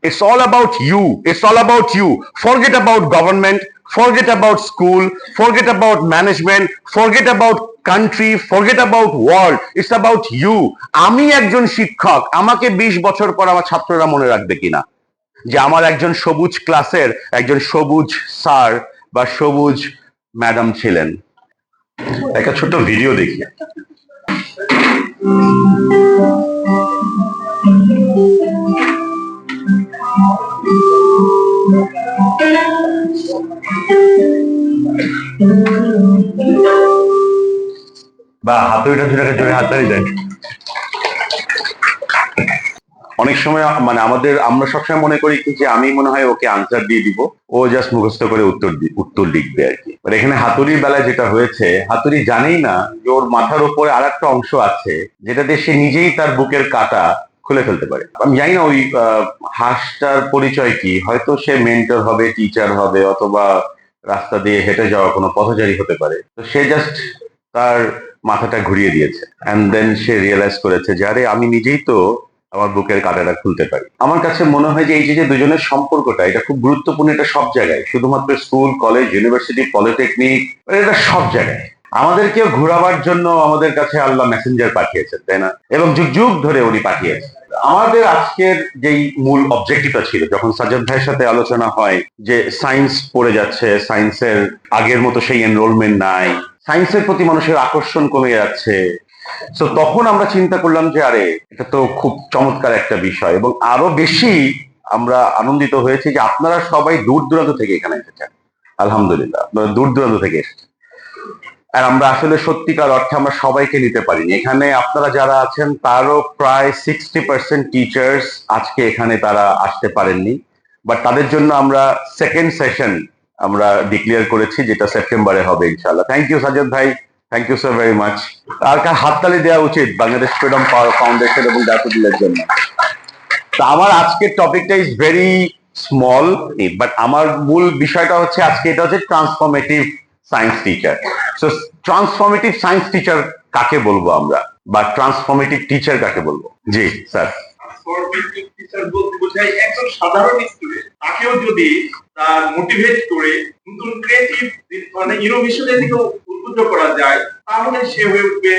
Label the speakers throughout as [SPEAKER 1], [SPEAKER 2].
[SPEAKER 1] It's all about you. It's all about you. Forget about government, forget about school, forget about management, forget about country, forget about world. It's about you. আমি একজন শিক্ষক, আমাকে 20 বছর পর আমার ছাত্ররা মনে রাখবে কিনা যে আমার একজন সবুজ ক্লাসের একজন সবুজ স্যার বা সবুজ ম্যাডাম ছিলেন। একটা ছোট ভিডিও দেখি। বা হাতুড়িটা দুটাকে জোরে হাততালি দেন। অনেক সময় মানে আমরা সবসময় মনে করি কি যে আমি মনে হয় ওকে আনসার দিয়ে দিব, ও জাস্ট মুখস্থ করে উত্তর লিখবে আর কি। এখানে হাতুড়ির বেলায় যেটা হয়েছে, হাতুড়ি জানেই না যে ওর মাথার উপরে আর একটা অংশ আছে যেটা দিয়ে সে নিজেই তার বুকের কাঁটা খুলে ফেলতে পারে। আমি জানি না ওই হাঁসটার পরিচয় কি, হয়তো সে মেন্টর হবে, টিচার হবে, অথবা রাস্তা দিয়ে হেঁটে যাওয়া কোনো পথচারী হতে পারে। তো সে জাস্ট তার মাথাটা ঘুরিয়ে দিয়েছে, এন্ড দেন সে রিয়েলাইজ করেছে যে আরে আমি নিজেই তো আমার বুকের কাঁটাটা খুলতে পারি। আমার কাছে মনে হয় যে এই যে দুজনের সম্পর্কটা, এটা খুব গুরুত্বপূর্ণ। এটা সব জায়গায়, শুধুমাত্র স্কুল, কলেজ, ইউনিভার্সিটি, পলিটেকনিক, এটা সব জায়গায়। আমাদেরকেও ঘোরাবার জন্য আমাদের কাছে আল্লাহ মেসেঞ্জার পাঠিয়েছেন, তাই না? এবং যুগ যুগ ধরে উনি পাঠিয়েছেন। আমাদের আজকের যেই মূল অবজেক্টিভটা ছিল, যখন সাজ্জাদ ভাইয়ের সাথে আলোচনা হয় যে সায়েন্স পড়ে যাচ্ছে, সায়েন্সের আগের মতো সেই এনরোলমেন্ট নাই, সায়েন্সের প্রতি মানুষের আকর্ষণ কমে যাচ্ছে, তো তখন আমরা চিন্তা করলাম যে আরে এটা তো খুব চমৎকার একটা বিষয়। এবং আরো বেশি আমরা আনন্দিত হয়েছি যে আপনারা সবাই দূর দূরান্ত থেকে এখানে এসেছেন। আলহামদুলিল্লাহ, আপনারা দূর দূরান্ত থেকে এসেছেন। আর আমরা আসলে সত্যিকার অর্থে আমরা সবাইকে নিতে পারিনি এখানে। আপনারা যারা আছেন তারও প্রায় 60% টিচার্স আজকে এখানে তারা আসতে পারেননি, বাট তাদের জন্য আমরা সেকেন্ড সেশন আমরা ডিক্লেয়ার করেছি, যেটা সেপ্টেম্বরে হবে ইনশাআল্লাহ। থ্যাংক ইউ সাজ্জাদ ভাই, thank you so very much. আর হাততালি দেওয়া উচিত বাংলাদেশ ফ্রিডম ফাউন্ডেশন এবং দাফুদুলের জন্য। তো আমার আজকের টপিকটা ইজ ভেরি স্মল, বাট আমার মূল বিষয়টা হচ্ছে আজকে এটা হচ্ছে transformative science teacher. So transformative science teacher কাকে বলবো আমরা, বা ট্রান্সফরমেটিভ টিচার কাকে বলবো? জি স্যার।
[SPEAKER 2] ট্রান্সফরমেটিভ টিচার বলতে বোঝায় একজন সাধারণ স্টুডেন্ট, তাকেও যদি তার মোটিভেট করে নতুন ক্রিয়েটিভ মানে ইনোভেশনের দিকে উদ্বুদ্ধ করা যায়, তাহলে সে হয়ে উঠবে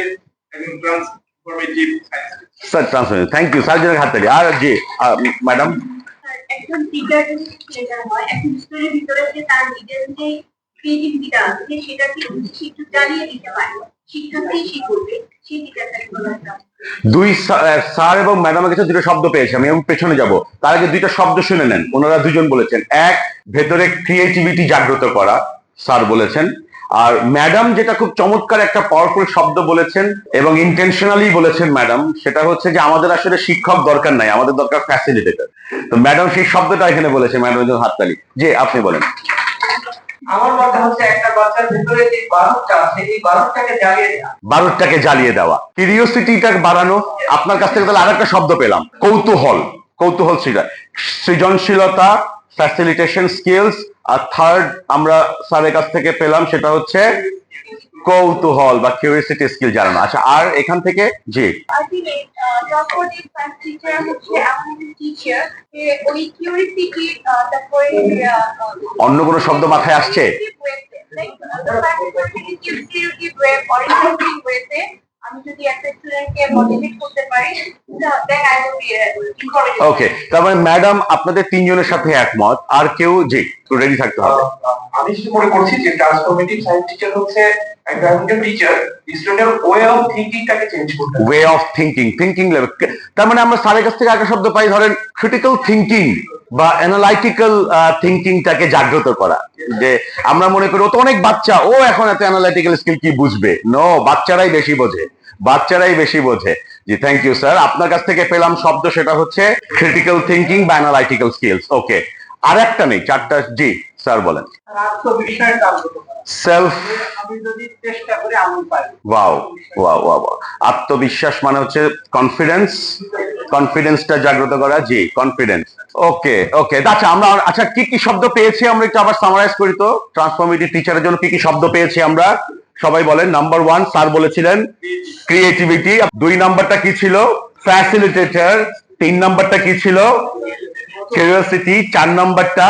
[SPEAKER 2] একজন transformative science teacher.
[SPEAKER 1] Sir transformative, thank you sir, জনের হাততালি। আর জি ম্যাডাম,
[SPEAKER 3] একজন টিচার যদি টিচার হয়, একজন স্টুডেন্টের ভিতরে যে তার নিজের যে ক্রিয়েটিভিটিটা আছে সেটাকে একটু জানিয়ে দিতে পারে, শিক্ষার্থী শিখবে, সেই টিচারটাকে বলা হয়।
[SPEAKER 1] দুই স্যার এবং ম্যাডামের কাছে দুটো শব্দ পেয়েছি আমি, এবং পেছনে যাব তার আগে দুইটা শব্দ শুনে নেন। ওনারা দুজন বলেছেন, এক ভেতরে ক্রিয়েটিভিটি জাগ্রত করা, স্যার বলেছেন। আর ম্যাডাম যেটা খুব চমৎকার একটা পাওয়ারফুল শব্দ বলেছেন এবং ইন্টেনশনালি বলেছেন ম্যাডাম, সেটা হচ্ছে যে আমাদের আসলে শিক্ষক দরকার নাই, আমাদের দরকার ফ্যাসিলিটেটর। তো ম্যাডাম সেই শব্দটা এখানে বলেছে, ম্যাডামের জন্য হাততালি। জি আপনি বলেন।
[SPEAKER 4] আমার মতে হচ্ছে একটা বাচ্চার ভিতরে যে বারুদটা আছে, এই বারুদটাকে জ্বালিয়ে দেওয়া,
[SPEAKER 1] কিউরিওসিটিটাকে বাড়ানো। আপনার কাছ থেকে তাহলে আরেকটা শব্দ পেলাম, কৌতূহল। কৌতূহল সৃজনশীলতা, ফ্যাসিলিটেশন স্কিলস। আর থার্ড আমরা স্যারের কাছ থেকে পেলাম সেটা হচ্ছে কৌতূহল বা কিউরিওসিটি স্কিল জানানো। আচ্ছা, আর এখান থেকে জি
[SPEAKER 3] ট্রান্সফরমেটিভ সায়েন্স টিচার হচ্ছে এমন একজন টিচার যে ওই কিউরিওসিটি, তারপরে
[SPEAKER 1] অন্য কোনো শব্দ মাথায় আসছে?
[SPEAKER 3] আমি যদি একটা স্টুডেন্টকে মোটিভেট করতে পারি, then I will be encourage.
[SPEAKER 1] Okay, তারপরে ম্যাডাম আপনাদের তিনজনের সাথে একমত, আর কেউ? জি, রেডি থাকতে হবে।
[SPEAKER 4] আমি মনে করছি যে ট্রান্সফরমেটিভ সায়েন্স টিচার হচ্ছে একজন টিচার স্টুডেন্টের ওয়ে অফ থিংকিংটাকে চেঞ্জ করতে,
[SPEAKER 1] ওয়ে অফ থিংকিং লেভেল। তার মানে আমরা স্যারের কাছ থেকে একটা শব্দ পাই, ধরেন ক্রিটিক্যাল থিংকিং বা অ্যানালাইটিক্যাল থিংকিংটাকে জাগ্রত করা। যে আমরা মনে করি ও তো অনেক বাচ্চা, ও এখন এত অ্যানালাইটিক্যাল স্কিল কি বুঝবে? নো, বাচ্চারাই বেশি বোঝে, বাচ্চারাই বেশি বোঝে। জি থ্যাংক ইউ স্যার। আপনার কাছ থেকে পেলাম শব্দ, সেটা হচ্ছে ক্রিটিক্যাল থিংকিং বা অ্যানালাইটিক্যাল স্কিলস। ওকে, আর একটা নেই, চারটা। জি স্যার বলেন।
[SPEAKER 4] আত্মবিশ্বাসটা
[SPEAKER 1] সেলফ,
[SPEAKER 4] আমি যদি চেষ্টা করি আমি পারি।
[SPEAKER 1] Wow wow wow. আত্মবিশ্বাস মানে হচ্ছে কনফিডেন্স, কনফিডেন্সটা জাগ্রত করা। জি কনফিডেন্স। ওকে ওকে, আচ্ছা আমরা আচ্ছা কি কি শব্দ পেয়েছি আমরা একটু আবার সামারাইজ করি তো। ট্রান্সফরমেটিভ টিচারের জন্য কি কি শব্দ পেয়েছি আমরা, সবাই বলেন। নাম্বার 1 স্যার বলেছিলেন ক্রিয়েটিভিটি। 2 নাম্বারটা কি ছিল? ফ্যাসিলিটেটর। 3 নাম্বারটা কি ছিল? কিউরিওসিটি, 4 নাম্বারটা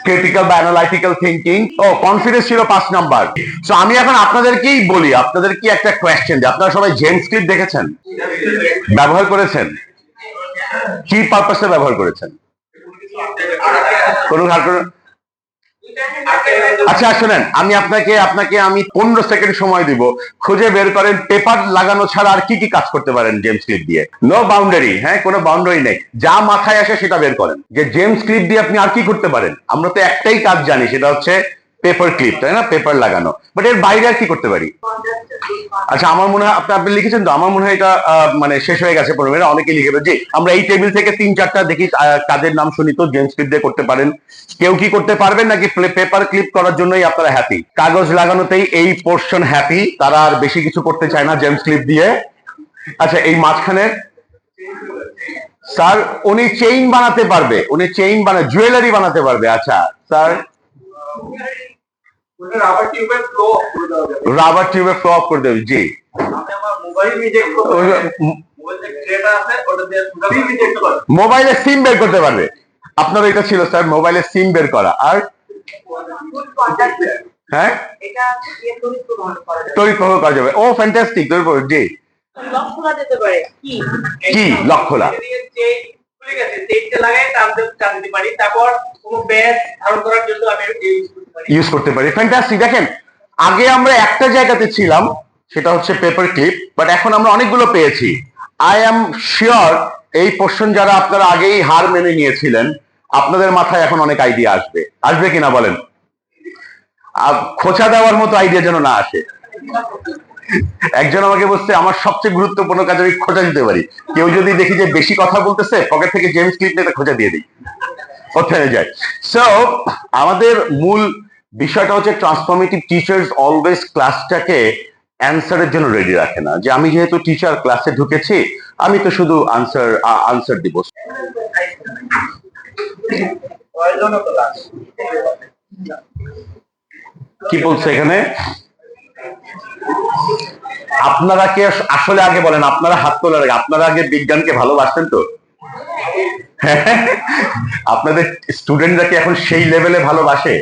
[SPEAKER 1] ক্রিটিক্যাল বা অ্যানালাইটিক্যাল থিঙ্কিং, ও কনফিডেন্স ছিল 5 নাম্বার। সো আমি এখন আপনাদেরকেই বলি, আপনাদেরকে একটা কোয়েশ্চেন, যে আপনারা সবাই জেমস ক্লিপ দেখেছেন, ব্যবহার করেছেন? কি পারপাসে ব্যবহার করেছেন? কোনো আচ্ছা শুনেন, আমি আপনাকে আমি 15 সেকেন্ড সময় দিব, খুঁজে বের করেন পেপার লাগানো ছাড়া আর কি কি কাজ করতে পারেন জেমস ক্লিপ দিয়ে। নো বাউন্ডারি, হ্যাঁ, কোনো বাউন্ডারি নেই, যা মাথায় আসে সেটা বের করেন, যে জেমস ক্লিপ দিয়ে আপনি আর কি করতে পারেন। আমরা তো একটাই কাজ জানি, সেটা হচ্ছে পেপার ক্লিপ, তাই না, পেপার লাগানো, বাট এর বাইরে আর কি করতে পারি? আচ্ছা আমার মনে হয় আপনি লিখেছেন তো, আমার মনে হয় এটা মানে শেষ হয়ে গেছে, পড়বে অনেকে লিখে যে আমরা এই টেবিল থেকে 3-4টা দেখি কাজের নাম শুনি তো, জেমস ক্লিপ দিয়ে করতে পারেন। কেউ কি করতে পারবেন নাকি পেপার ক্লিপ করার জন্যই আপনারা হ্যাপি? কাগজ লাগানোতেই এই পোর্শন হ্যাপি, তারা আর বেশি কিছু করতে চায় না জেমস ক্লিপ দিয়ে। আচ্ছা এই মাঝখানে স্যার উনি চেইন বানাতে পারবে, উনি চেইন জুয়েলারি বানাতে পারবে। আচ্ছা স্যার রাবার টিউবের ফ্লো অফ করে দেবে। জি মোবাইলে সিম বের করতে পারবে, আপনার এটা ছিল স্যার, মোবাইলে সিম বের করা। আর হ্যাঁ তড়িৎ প্রবাহ করা যাবে। ও ফ্যান্টাস্টিক, তড়িৎ প্রবাহ। জি কি লক্ষলা ইউজ করতে পারি। ফ্যান্টাস্টিক। দেখেন আগে আমরা একটা জায়গাতে ছিলাম, সেটা হচ্ছে পেপার ক্লিপ, বাট এখন আমরা অনেকগুলো পেয়েছি। আই এম শিওর এই পোর্শন যারা আপনারা আগেই হার মেনে নিয়েছিলেন, আপনাদের মাথায় এখন অনেক আইডিয়া আসবে। আসবে কিনা বলেন? খোঁচা দেওয়ার মতো আইডিয়া যেন না আসে। একজন আমাকে বলছে আমার সবচেয়ে গুরুত্বপূর্ণ কাজ আমি খোঁচা দিতে পারি। কেউ যদি দেখি যে বেশি কথা বলতেছে, পকেট থেকে জেমস ক্লিপ নিয়ে খোঁচা দিয়ে দিই, ওখানে যায়। সো আমাদের মূল বিষয়টা হচ্ছে ট্রান্সফরমেটিভ টিচার্স অলওয়েজ ক্লাসটাকে অ্যান্সারের জন্য রেডি রাখে না, যে আমি যেহেতু টিচার ক্লাসে ঢুকেছি আমি তো শুধু আনসার দিব। কি বলছে এখানে? আপনারা কে আসলে আগে বলেন, আপনারা হাত তোলার আগে আপনারা আগে বিজ্ঞানকে ভালোবাসতেন তো? আপনাদের স্টুডেন্টরা কি এখন সেই লেভেলে ভালোবাসে?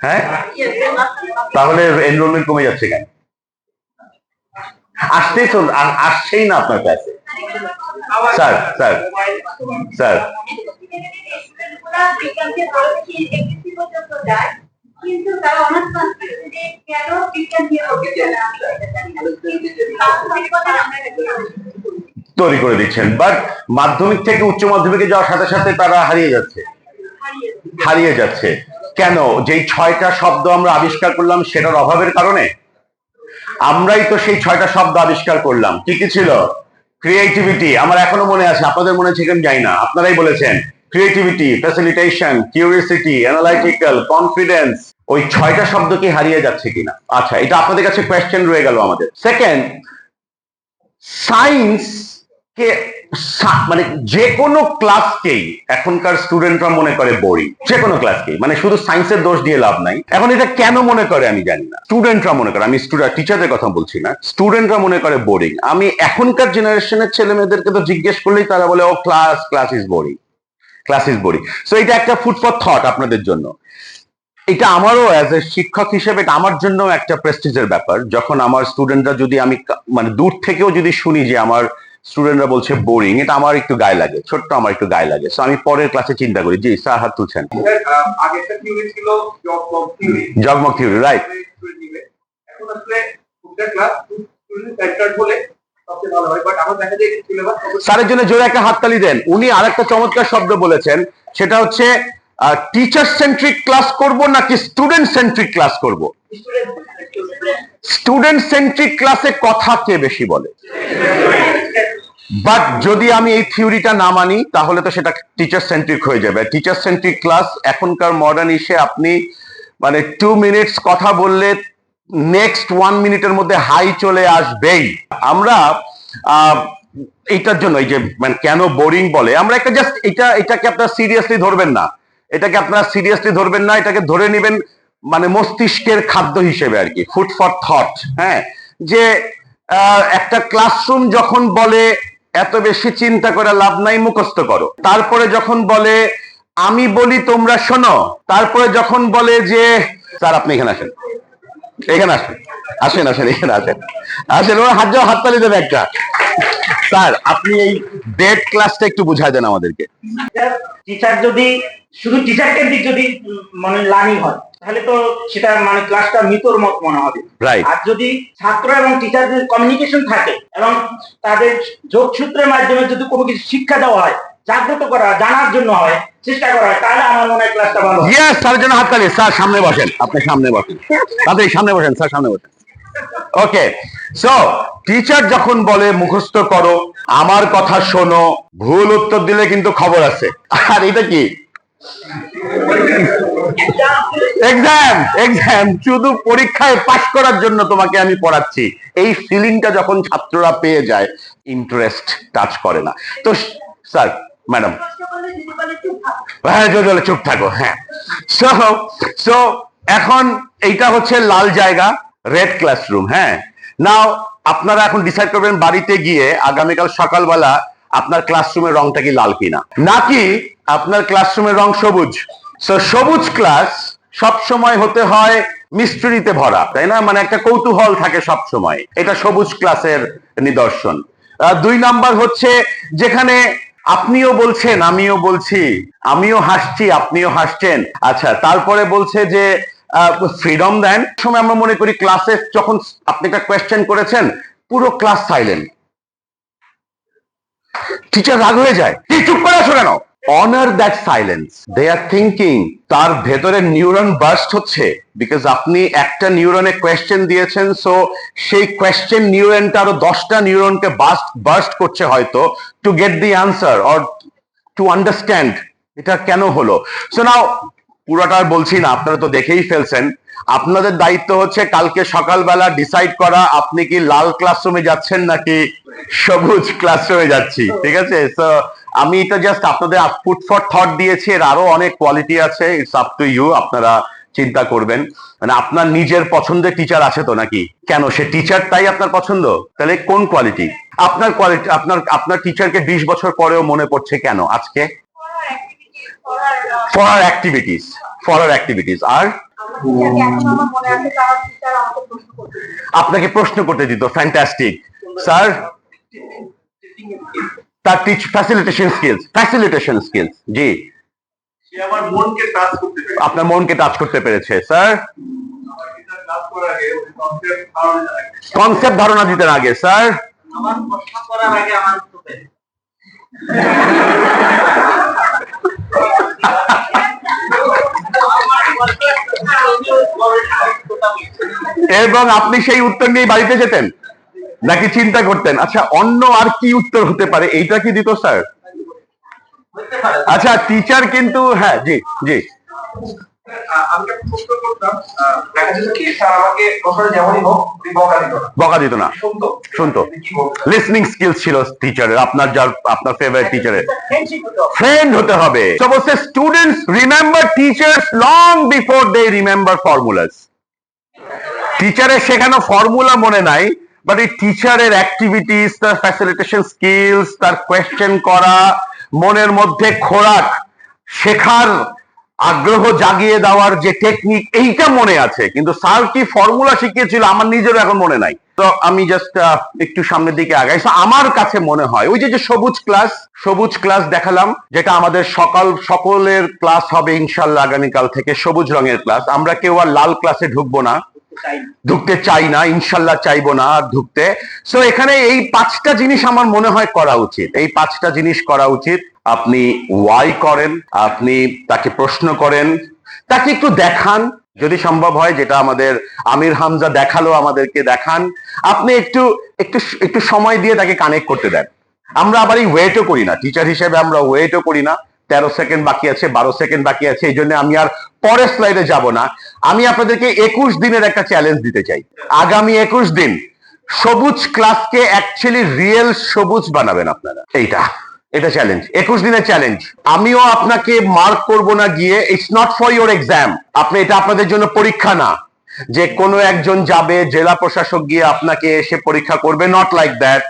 [SPEAKER 1] হ্যাঁ, তাহলে এনরোলমেন্ট কমে যাচ্ছে কেন? আসছেই না আপনার কাছে। স্যার স্যার স্যার
[SPEAKER 3] কিন্তু তারা অনার্স পাস করেছে যে কেন বিজ্ঞান নিয়ে
[SPEAKER 1] তৈরি করে দিচ্ছেন, বাট মাধ্যমিক থেকে উচ্চ মাধ্যমিকে যাওয়ার সাথে সাথে তারা হারিয়ে যাচ্ছে। কেন? যেই 6টা শব্দ আমরা আবিষ্কার করলাম সেটার অভাবের কারণে। আমরাই তো সেই 6টা শব্দ আবিষ্কার করলাম। কি কি ছিল? ক্রিয়েটিভিটি, আমার এখনো মনে আছে, আপনাদের মনে আছে কিনা জানি না, আপনারাই বলেছেন creativity, facilitation, curiosity, analytical, confidence. ওই 6টা শব্দ কি হারিয়ে যাচ্ছে কিনা? আচ্ছা এটা আপনাদের কাছে কোয়েশ্চেন রয়ে গেল আমাদের। সেকেন্ড, সায়েন্স কে মানে যে কোনো ক্লাসকেই এখনকার স্টুডেন্টরা মনে করে বোরিং, যে কোনো ক্লাসকেই, মানে শুধু সায়েন্সের দোষ দিয়ে লাভ নাই। এখন এটা কেন মনে করে আমি জানি না, স্টুডেন্টরা মনে করে, আমি টিচারদের কথা বলছি না, স্টুডেন্টরা মনে করে বোরিং। আমি এখনকার জেনারেশনের ছেলে মেয়েদেরকে তো জিজ্ঞেস করলেই তারা বলে ও ক্লাস ইজ বোরিং। সো এটা একটা ফুড ফর থট আপনাদের জন্য। এটা আমারও অ্যাজ এ শিক্ষক হিসেবে আমার জন্য একটা প্রেস্টিজের ব্যাপার, যখন আমার স্টুডেন্টরা যদি আমি মানে দূর থেকেও যদি শুনি যে আমার স্টুডেন্টরা বলছে বোরিং, এটা আমার একটু গায়ে লাগে, ছোট্ট আমার একটু গায়ে লাগে। সো আমি পরের ক্লাসে চিন্তা করি। জি স্যার হাত তুলছেন।
[SPEAKER 2] আগেরটা থিওরি ছিল
[SPEAKER 1] জগমগ থিওরি, রাইট।
[SPEAKER 2] এখন আসলে প্রত্যেক ক্লাস স্টুডেন্ট সেন্টার্ড বলে সবচেয়ে ভালো হয়, বাট আমরা দেখা যায় সিলেবাস।
[SPEAKER 1] স্যারের জন্য জোরে একটা হাততালি দেন। উনি আরেকটা চমৎকার শব্দ বলেছেন, সেটা হচ্ছে টিচার সেন্ট্রিক ক্লাস করব নাকি স্টুডেন্ট সেন্ট্রিক ক্লাস করব? স্টুডেন্ট সেন্ট্রিক ক্লাসে কথা কে বেশি বলে? বাট যদি আমি এই থিওরিটা না মানি তাহলে তো সেটা টিচার সেন্ট্রিক হয়ে যাবে। টিচার সেন্ট্রিক ক্লাস এখনকার মডার্ন ইসে আপনি মানে 2 মিনিটস কথা বললে নেক্সট 1 মিনিটের মধ্যে হাই চলে আসবেই। আমরা এইটার জন্য এই যে মানে কেন বোরিং বলে, আমরা একটা জাস্ট এটাকে আপনারা সিরিয়াসলি ধরবেন না, এটাকে ধরে নেবেন মানে মস্তিষ্কের খাদ্য হিসেবে আর কি, ফুড ফর থট। হ্যাঁ, যে একটা ক্লাসরুম যখন বলে এত বেশি চিন্তা করে লাভ নাই, মুখস্থ করো। তারপরে যখন বলে আমি বলি তোমরা শোনো, তারপরে যখন বলে যে স্যার আপনি এখানে আসেন, এখানে আসেন, আসেন আসেন এখানে আসেন, আসেন, ওরা হাততালি দেবে একটা। স্যার আপনি এই ডেট ক্লাসটা একটু বুঝাই দেন আমাদেরকে।
[SPEAKER 5] টিচার যদি শুধু টিচার কেন্দ্রিক যদি মানে লার্নিং হয় তাহলে তো সেটা মানে ক্লাসটা মৃতর মত মনে হবে।
[SPEAKER 1] রাইট।
[SPEAKER 5] আর যদি ছাত্র এবং টিচারদের কমিউনিকেশন থাকে এবং তাদের যোগসূত্রের মাধ্যমে যদি কোনো কিছু শিক্ষা দেওয়া হয়, জাগ্রত করা, জানার জন্য হয়, চেষ্টা করা হয়, তাহলে আমার মনে হয় ক্লাসটা ভালো হয়।
[SPEAKER 1] ইয়েস, স্যারের জন্য হাততালি। স্যার সামনে বসেন, আপনি সামনে বসেন, তাদের সামনে বসেন, স্যার সামনে বসেন। ওকে, সো টিচার যখন বলে মুখস্থ করো, আমার কথা শোনো, ভুল উত্তর দিলে কিন্তু খবর আছে। আর এটা কি এক্সাম, এক্সাম শুধু পরীক্ষায় পাস করার জন্য তোমাকে আমি পড়াচ্ছি, এই ফিলিংটা যখন ছাত্ররা পেয়ে যায়, ইন্টারেস্ট টাচ করে না। তো স্যার ম্যাডাম,
[SPEAKER 3] প্রশ্ন করলে যদি বলে চুপ থাকো।
[SPEAKER 1] হ্যাঁ যদি বলে চুপ থাকো, হ্যাঁ। সো সো এখন এইটা হচ্ছে লাল জায়গা, রেড ক্লাসরুম। হ্যাঁ, নাও আপনারা এখন ডিসাইড করবেন বাড়িতে গিয়ে আগামীকাল সকালবেলা আপনার ক্লাসরুমের রংটা কি লাল কিনা, নাকি আপনার ক্লাসরুমের রং সবুজ। সো সবুজ ক্লাস সব সময় হতে হয় মিস্ট্রিতে ভরা, তাই না? মানে একটা কৌতূহল থাকে সব সময়, এটা সবুজ ক্লাসের নিদর্শন। 2 নাম্বার হচ্ছে যেখানে আপনিও বলছেন আমিও বলছি, আমিও হাসছি আপনিও হাসছেন। আচ্ছা, তারপরে বলছে যে ফ্রিডম দেন। সময় আমরা মনে করি ক্লাসে যখন আপনি একটা কোয়েশ্চেন করেছেন, পুরো ক্লাস সাইলেন্ট, টিচার রাগ হয়ে যায়, কি চুপ করে আছো কেন? Honour that silence, they are thinking, তার ভেতরে নিউরন বার্স্ট হচ্ছে, বিকজ আপনি একটা নিউরনে কোয়েশ্চেন দিয়েছেন, সো সেই কোয়েশ্চেন নিউরনটা আরো 10টা নিউরনকে বার্স্ট করছে হয়তো, to get the answer or to understand এটা কেন হলো। সো নাও পুরোটা আর বলছি না, আপনারা তো দেখেই ফেলছেন। আপনাদের দায়িত্ব হচ্ছে কালকে সকালবেলা ডিসাইড করা আপনি কি লাল ক্লাসরুমে যাচ্ছেন নাকি সবুজ ক্লাসরুমে যাচ্ছি, ঠিক আছে? সো আমি এটা জাস্ট আপনাদের ফুড ফর থট দিয়েছি, এর আরো অনেক কোয়ালিটি আছে, ইটস আপ টু ইউ, আপনারা চিন্তা করবেন। মানে আপনার নিজের পছন্দের টিচার আছে তো নাকি? কেন সে টিচার তাই আপনার পছন্দ? তাহলে কোন কোয়ালিটি আপনার কোয়ালিটি, আপনার টিচারকে 20 বছর পরেও মনে পড়ছে কেন আজকে? For our activities, for our activities. আর আপনাকে প্রশ্ন করতে দিত, ফ্যান্টাস্টিক স্যার। তার ফ্যাসিলিটেশন স্কিলস, জি,
[SPEAKER 2] সে আমার মনকে টাচ করতে পারে।
[SPEAKER 1] আপনার মনকে টাচ করতে পেরেছে স্যার।
[SPEAKER 2] কাজ করার আগে ওই কনসেপ্ট ধারণা রাখে।
[SPEAKER 1] কনসেপ্ট ধারণা দিতেন আগে স্যার।
[SPEAKER 5] আমার প্রশ্ন করার আগে আমার চোখে
[SPEAKER 1] এবং আপনি সেই উত্তর নিয়ে বাড়িতে যেতেন নাকি চিন্তা করতেন আচ্ছা অন্য আর কি উত্তর হতে পারে, এইটা কি দিত স্যার? আচ্ছা টিচার কিন্তু, হ্যাঁ জি জি,
[SPEAKER 4] আমি একটা প্রশ্ন করতাম, দেখা যেত কি স্যার আমাকে প্রশ্ন যেমনই হোক
[SPEAKER 1] বকা দিত না,
[SPEAKER 4] শুনতো
[SPEAKER 1] শুনতো।
[SPEAKER 4] কি বলতো,
[SPEAKER 1] লিসনিং স্কিলস ছিল টিচারের, আপনার ফেভারিট টিচারের ফ্রেন্ড হতে হবে। So বলছে students remember teachers long before they remember formulas. টিচারের শেখানো ফর্মুলা মনে নাই, বাট এই টিচারের অ্যাক্টিভিটিস, তার ফ্যাসিলিটেশন স্কিলস, তার কোয়েশ্চেন করা, মনের মধ্যে খোরাক, শেখার আগ্রহ জাগিয়ে দেওয়ার যে টেকনিক, এইটা মনে আছে। কিন্তু স্যার কি ফর্মুলা শিখিয়েছিল আমার নিজেরও এখন মনে নাই। তো আমি জাস্ট একটু সামনের দিকে আগাই। আমার কাছে মনে হয় ওই যে সবুজ ক্লাস দেখালাম, যেটা আমাদের সকলের ক্লাস হবে ইনশাল্লাহ আগামীকাল থেকে, সবুজ রঙের ক্লাস। আমরা কেউ আর লাল ক্লাসে ঢুকবো না, ঢুকতে চাই না, ইনশাল্লাহ চাইবো না আর ঢুকতে। সো এখানে এই 5টা জিনিস আমার মনে হয় করা উচিত, এই 5টা জিনিস করা উচিত। আপনি ওয়াই করেন, আপনি তাকে প্রশ্ন করেন, তাকে একটু দেখান যদি সম্ভব হয়, যেটা আমাদের আমির হামজা দেখালো, আমাদেরকে দেখান। আপনি একটু একটু একটু সময় দিয়ে তাকে কানেক্ট করতে দেন। আমরা আবার এই ওয়েটও করি না, টিচার হিসেবে আমরা ওয়েটও করি না। 13 সেকেন্ড বাকি আছে, 12 সেকেন্ড বাকি আছে, এই জন্য আমি আর পরের স্লাইডে যাব না। আমি আপনাদেরকে 21 দিনের একটা চ্যালেঞ্জ দিতে চাই। আগামী 21 দিন সবুজ ক্লাসকে অ্যাকচুয়ালি রিয়েল সবুজ বানাবেন আপনারা। এটা চ্যালেঞ্জ, 21 দিনের চ্যালেঞ্জ। আমিও আপনাকে মার্ক করব না গিয়ে, it's not for your exam. আপনি, এটা আপনাদের জন্য পরীক্ষা না যে কোনো একজন যাবে জেলা প্রশাসক গিয়ে আপনাকে এসে পরীক্ষা করবে, নট লাইক দ্যাট।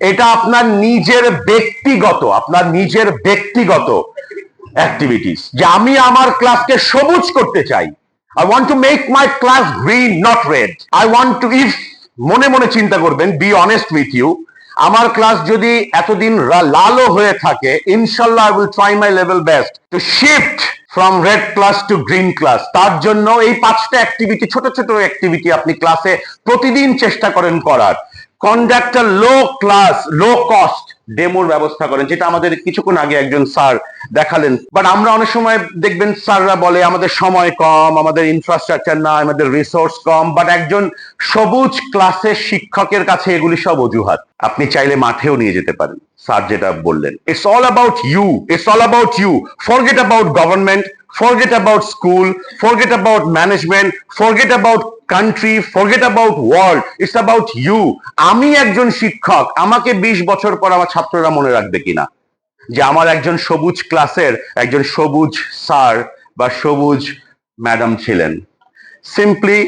[SPEAKER 1] এটা আপনার নিজের ব্যক্তিগত অ্যাক্টিভিটিস, যে আমি আমার ক্লাসকে সবুজ করতে চাই। I want to make my class green, not red. I want to, if মনে মনে চিন্তা করবেন, be honest with you, আমার ক্লাস যদি এতদিন লালও হয়ে থাকে, ইনশাল্লাহ I will try my level best to shift from red class to green class. তার জন্য এই 5টা অ্যাক্টিভিটি, ছোট ছোট অ্যাক্টিভিটি আপনি ক্লাসে প্রতিদিন চেষ্টা করেন করার। কন্ডাক্ট আ লো কস্ট ডেমোর ব্যবস্থা করেন, যেটা আমাদের কিছুক্ষণ আগে একজন স্যার দেখালেন। বাট আমরা অনেক সময় দেখবেন স্যাররা বলে আমাদের সময় কম, আমাদের ইনফ্রাস্ট্রাকচার না, আমাদের রিসোর্স কম। বাট একজন সবুজ ক্লাসের শিক্ষকের কাছে এগুলি সব অজুহাত। আপনি চাইলে মাঠেও নিয়ে যেতে পারেন, স্যার যেটা বললেন। It's all about you. Forget about government, forget about school, forget about management, forget about country, forget about world. It's about you. আমি একজন শিক্ষক, আমাকে 20 বছর পর আমার ছাত্ররা মনে রাখবে কিনা যে আমার একজন সবুজ ক্লাসের একজন সবুজ স্যার বা সবুজ ম্যাডাম ছিলেন। Simply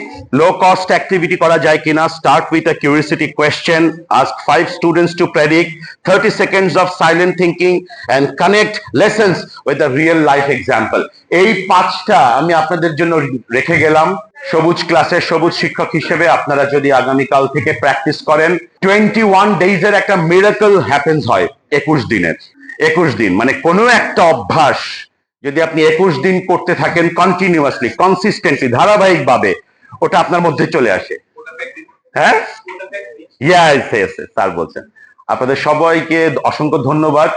[SPEAKER 1] low cost activity করা যায় কিনা? Start with a curiosity question, ask 5 students to predict, 30 seconds of silent thinking and connect lessons with a real life example. এই 5টা আমি আপনাদের জন্য রেখে গেলাম। সবুজ ক্লাসের সবুজ শিক্ষক হিসেবে আপনারা যদি আগামীকাল থেকে প্র্যাকটিস করেন, 21 days এর একটা মিরাকল হ্যাপেন্স হয় 21 দিন, মানে কোনো একটা অভ্যাস যদি আপনি 21 দিন করতে থাকেন কন্টিনিউয়াসলি, কনসিস্টেন্টলি, ধারাবাহিকভাবে, ওটা আপনার মধ্যে চলে আসে। হ্যাঁ, স্যার বলছেন। আপনাদের সবাইকে অসংখ্য ধন্যবাদ।